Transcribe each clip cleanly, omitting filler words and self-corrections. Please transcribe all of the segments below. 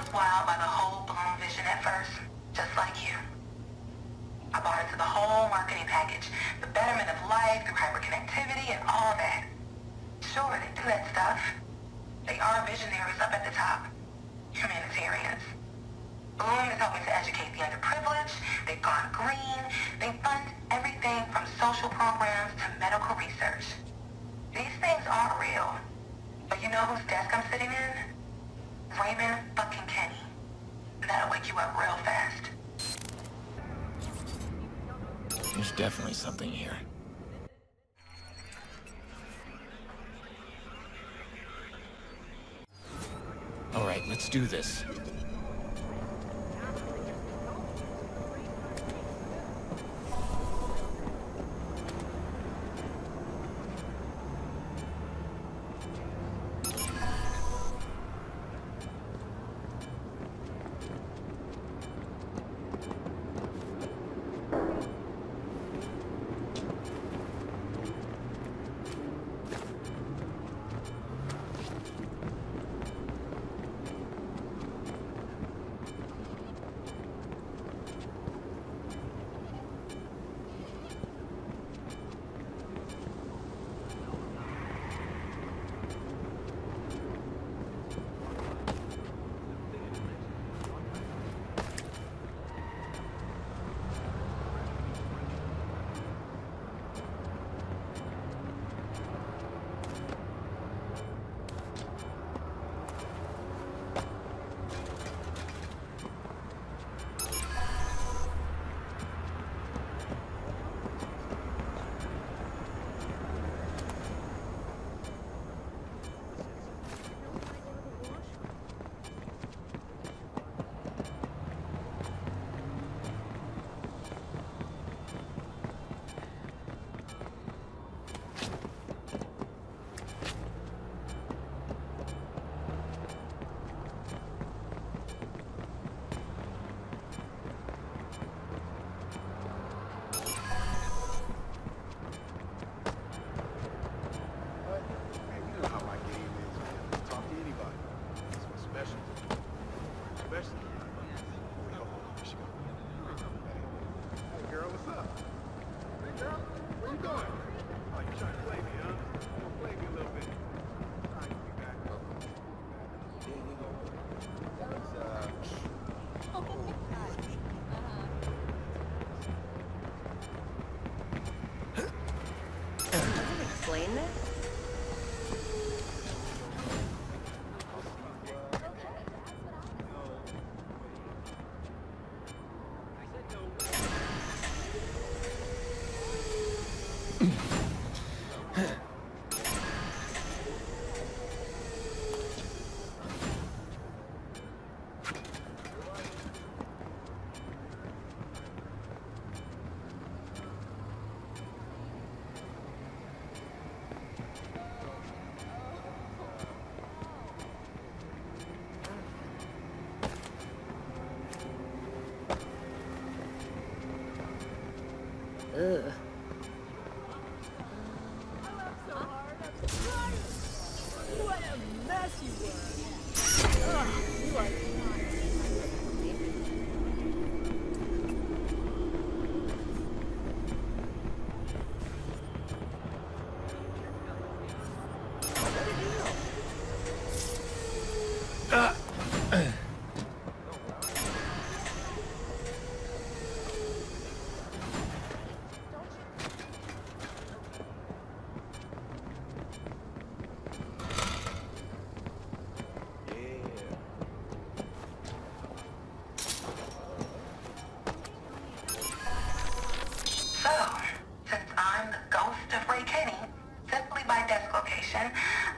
was wowed by the whole Bloom vision at first, just like you. I bought into the whole marketing package, the betterment of life through hyperconnectivity and all that. Sure, they do that stuff. They are visionaries up at the top. Humanitarians. Bloom is helping to educate the underprivileged. They've gone green. They fund everything from social programs to medical research. These things aren't real. But you know whose desk I'm sitting in? Raymond fucking Kenny. That'll wake you up real fast. There's definitely something here. All right, let's do this. Explain this? Ugh. What a mess you were! Ugh, you are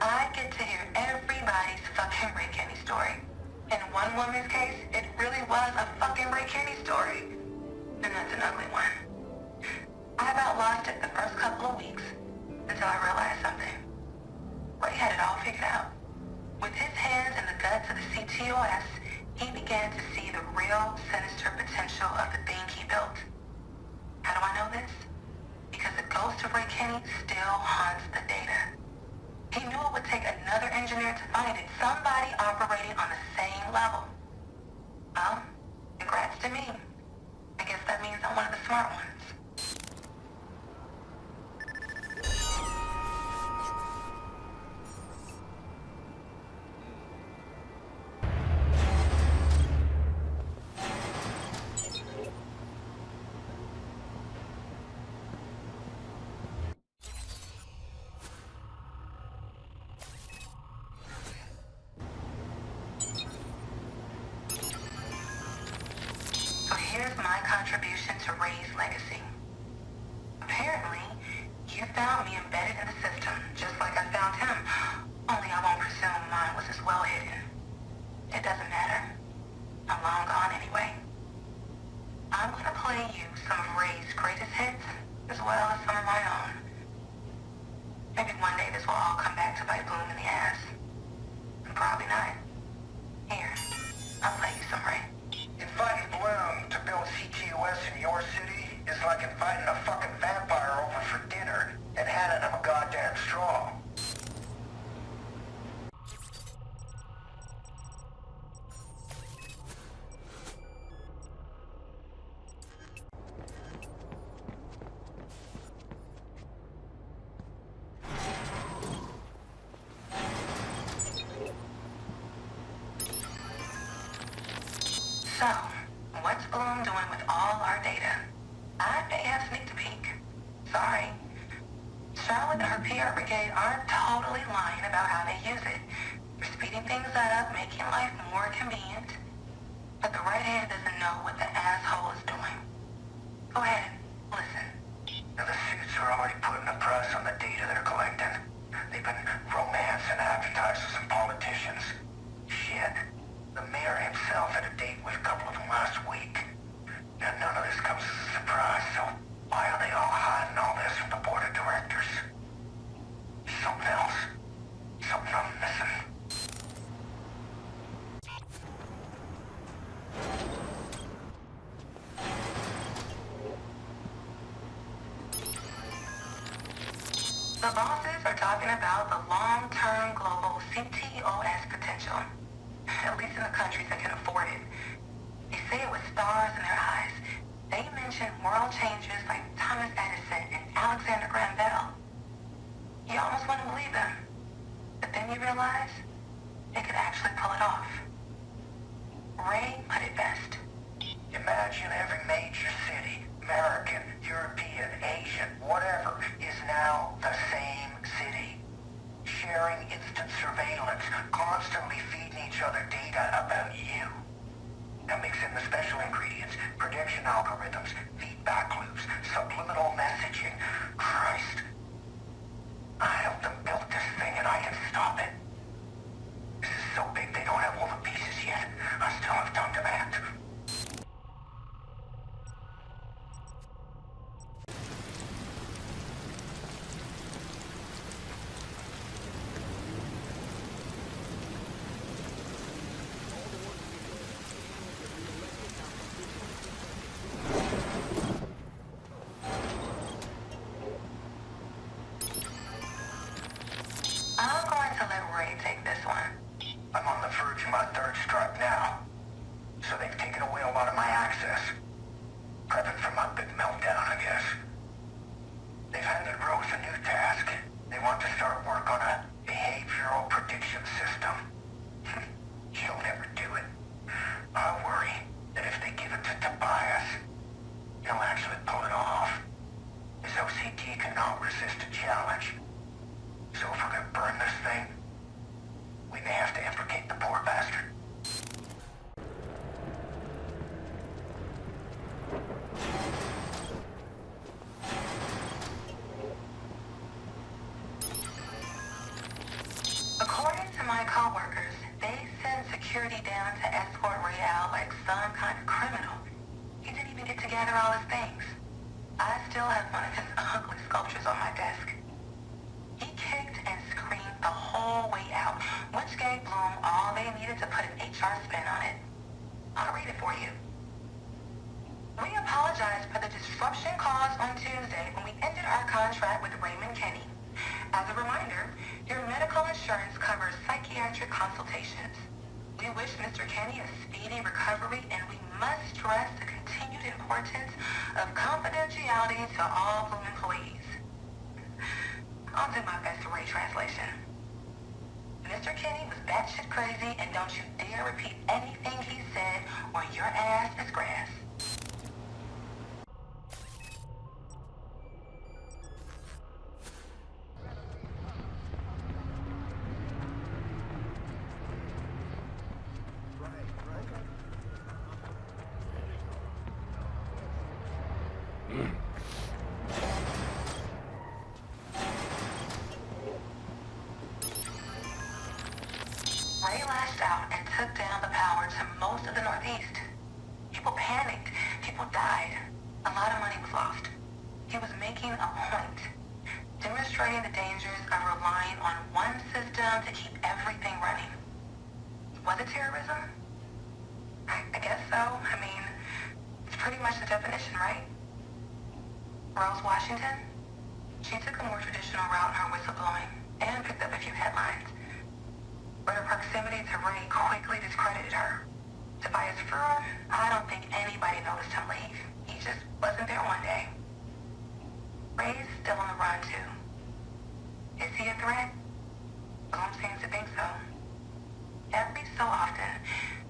I get to hear everybody's fucking Ray Kenny story. In one woman's case, it really was a fucking Ray Kenny story. And that's an ugly one. I about lost it the first couple of weeks until I realized something. Ray had it all figured out. With his hands in the guts of the CTOS, he began to see the real sinister potential of the thing he built. How do I know this? Because the ghost of Ray Kenny still haunts the data. He knew it would take another engineer to find it, somebody operating on the same level. here's my contribution to Ray's legacy. Apparently, you found me embedded in the system, just like I found him. Only I won't presume mine was as well hidden. It doesn't matter. I'm long gone anyway. I'm gonna play you some of Ray's greatest hits, as well as some of my own. Maybe one day this will all come back to bite Bloom in the ass. Probably not. Here, I'll play you some Ray. Inviting Bloom to build CTOS in your city is like inviting a fucking vampire over for dinner and handing him a goddamn straw. So, what's Bloom doing with all our data? I may have sneaked a peek. Sorry. Charlotte and her PR brigade aren't totally lying about how they use it. They're speeding things up, making life more convenient. But the right hand doesn't know what the asshole is doing. Go ahead, listen. And the suits are already putting a price on the data they're collecting. They've been romancing advertisers and politicians. Shit. The mayor himself had a date with a couple of them last week. Now none of this comes as a surprise, so why are they all hiding all this from the board of directors? Something else. Something I'm missing. The bosses are talking about the long-term global CTOS potential. At least in the countries that can afford it. They say it with stars in their eyes. They mention world changers like Thomas Edison and Alexander Graham Bell. You almost wouldn't believe them. But then you realize they could actually pull it off. Ray put it best. Imagine every major city, American, European, Asian, whatever, is now the same city. Sharing instant surveillance, constantly feeding each other data about you. Now mix in the special ingredients, prediction algorithms, feedback loops, subliminal messaging. Christ. I helped them build this thing and I can stop it. This is so big they don't have all the pieces yet. I still have time to act. I'm going to let Ray take this one. I'm on the verge of my third strike now. So they've taken away a lot of my access. Prepping for my big meltdown, I guess. They've handed Rose a new task. They want to start work on a behavioral prediction system. She'll never do it. I worry that if they give it to Tobias, he'll actually pull it off. His OCD cannot resist a challenge. So if we're gonna burn this thing, we may have to implicate the poor bastard. According to my coworkers, they send security down to escort Ray out like some kind of criminal. He didn't even get to gather all his things. I still have one of his ugly sculptures on my desk. He kicked and screamed the whole way out, which gave Bloom all they needed to put an HR spin on it. I'll read it for you. We apologize for the disruption caused on Tuesday when we ended our contract with Raymond Kenny. As a reminder, your medical insurance covers psychiatric consultations. We wish Mr. Kenny a speedy recovery, and we must stress the continued importance of confidentiality to all Bloom employees. I'll do my best to Ray translation. Mr. Kenny was batshit crazy, and don't you dare repeat anything he said, or your ass is grass. Ray lashed out and took down the power to most of the Northeast. People panicked. People died. A lot of money was lost. He was making a point, demonstrating the dangers of relying on one system to keep everything running. Was it terrorism? I guess so. I mean, it's pretty much the definition, right? Rose Washington? She took a more traditional route in her whistleblowing and picked up a few headlines. But her proximity to Ray quickly discredited her. Tobias Fuhrer, I don't think anybody noticed him leave. He just wasn't there one day. Ray's still on the run, too. Is he a threat? Bloom seems to think so. Every so often,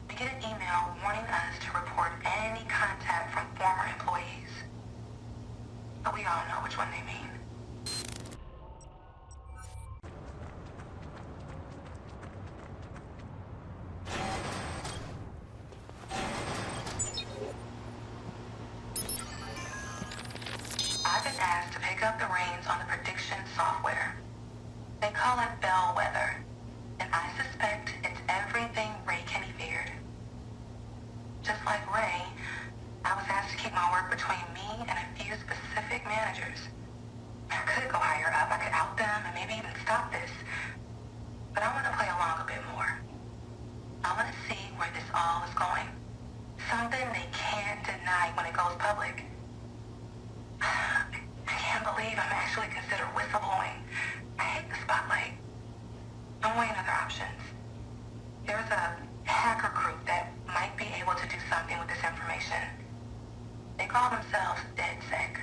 we get an email warning us to report any contact from former employees. But we all know which one they mean. I've been asked to pick up the reins on the prediction software. They call it bellwether, and I suspect it's everything Ray Kenny feared. Just like Ray, I was asked to keep my work between me and a few specific managers. I could go higher up, I could out them and maybe even stop this. But I want to play along a bit more. I want to see where this all is going. Something they can't deny when it goes public. I can't believe I'm actually considered whistleblowing. I hate the spotlight. I'm weighing other options. There's a hacker group that might be able to do something with this information. They call themselves DedSec.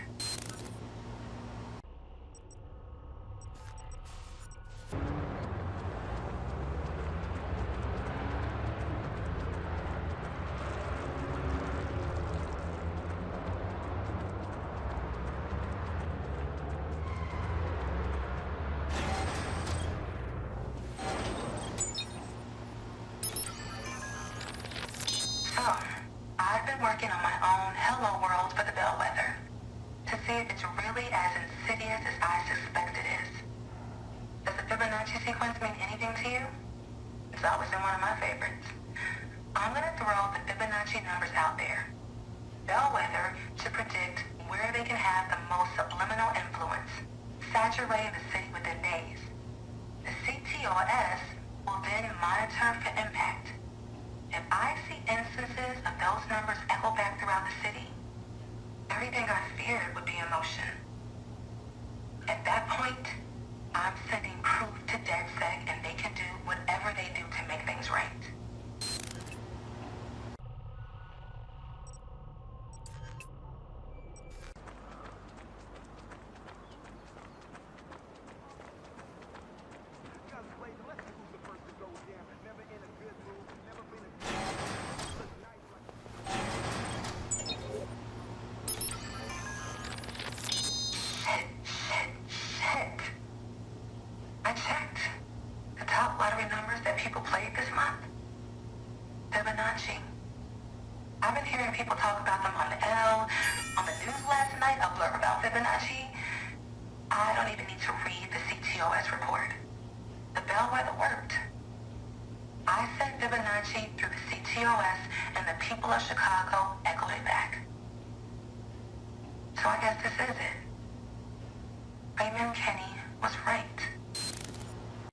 So, I've been working on my own hello world for the bellwether to see if it's really as insidious as I suspect it is. Does the Fibonacci sequence mean anything to you? It's always been one of my favorites. I'm going to throw the Fibonacci numbers out there. Bellwether should predict where they can have the most subliminal influence, saturating the city within days. The CTOS will then monitor for impact. If I see instances of those numbers echo back throughout the city, everything I feared would be in motion. At that point, I'm sending proof to DedSec and they can do whatever they do to make things right. Shit. I checked. The top lottery numbers that people played this month. Fibonacci. I've been hearing people talk about them on the L, on the news last night, a blurb about Fibonacci. I don't even need to read the CTOS report. The bellwether worked. I sent Fibonacci through the CTOS and the people of Chicago echoed it back. So I guess this is it. Raymond Kenny.